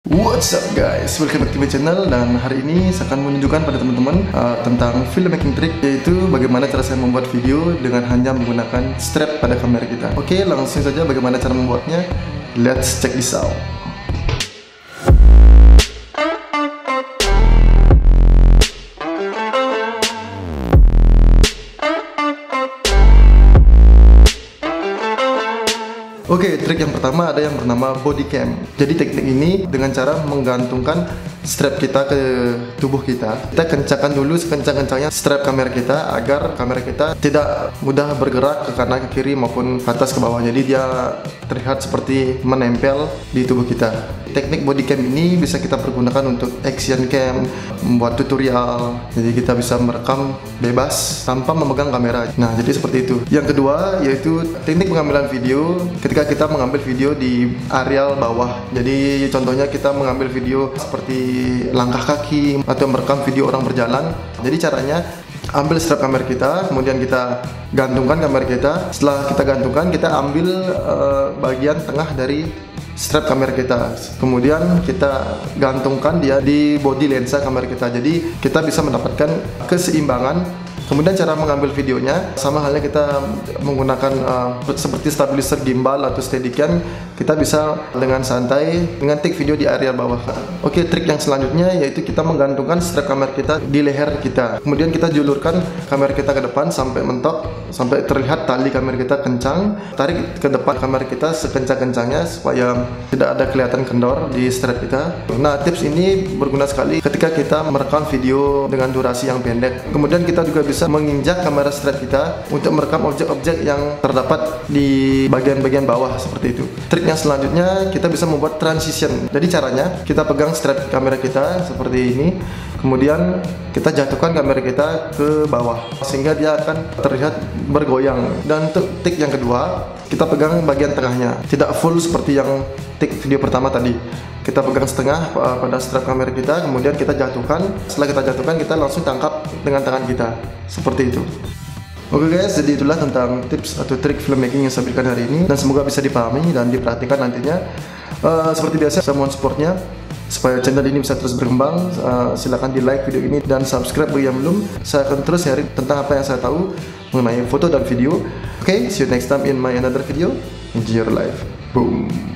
What's up guys, welcome back to my channel. Dan hari ini saya akan menunjukkan pada teman-teman tentang filmmaking trick, yaitu bagaimana cara saya membuat video dengan hanya menggunakan strap pada kamera kita. Oke, langsung saja bagaimana cara membuatnya. Let's check this out. Oke, trik yang pertama ada yang bernama body cam. Jadi teknik ini dengan cara menggantungkan strap kita ke tubuh kita. Kita kencangkan dulu sekencang-kencangnya strap kamera kita agar kamera kita tidak mudah bergerak ke kanan, ke kiri maupun ke atas, ke bawah. Jadi dia terlihat seperti menempel di tubuh kita. Teknik body cam ini bisa kita pergunakan untuk action cam, membuat tutorial. Jadi kita bisa merekam bebas tanpa memegang kamera. Nah, jadi seperti itu. Yang kedua yaitu teknik pengambilan video ketika kita mengambil video di areal bawah. Jadi contohnya kita mengambil video seperti langkah kaki atau merekam video orang berjalan. Jadi caranya ambil strap kamera kita, kemudian kita gantungkan kamera kita. Setelah kita gantungkan, kita ambil bagian tengah dari strap kamera kita, kemudian kita gantungkan dia di body lensa kamera kita. Jadi kita bisa mendapatkan keseimbangan. Kemudian cara mengambil videonya sama halnya kita menggunakan seperti stabilizer gimbal atau steadicam. Kita bisa dengan santai dengan take video di area bawah. Oke, trik yang selanjutnya yaitu kita menggantungkan strap kamera kita di leher kita. Kemudian kita julurkan kamera kita ke depan sampai mentok, sampai terlihat tali kamera kita kencang. Tarik ke depan kamera kita sekencang-kencangnya supaya tidak ada kelihatan kendor di strap kita. Nah, tips ini berguna sekali ketika kita merekam video dengan durasi yang pendek. Kemudian kita juga bisa menginjak kamera strap kita untuk merekam objek-objek yang terdapat di bagian-bagian bawah seperti itu. Trik yang selanjutnya kita bisa membuat transition. Jadi caranya kita pegang strap kamera kita seperti ini, kemudian kita jatuhkan kamera kita ke bawah sehingga dia akan terlihat bergoyang. Dan untuk trik yang kedua, kita pegang bagian tengahnya, tidak full seperti yang trik video pertama tadi. Kita pegang setengah pada strap kamera kita, kemudian kita jatuhkan. Setelah kita jatuhkan, kita langsung tangkap dengan tangan kita, seperti itu. Oke guys, jadi itulah tentang tips atau trik filmmaking yang saya berikan hari ini, dan semoga bisa dipahami dan diperhatikan nantinya. Seperti biasa, saya mohon supportnya supaya channel ini bisa terus berkembang. Silahkan di like video ini dan subscribe bagi yang belum. Saya akan terus sharing tentang apa yang saya tahu mengenai foto dan video. Oke, see you next time in my another video. Enjoy your life. Boom.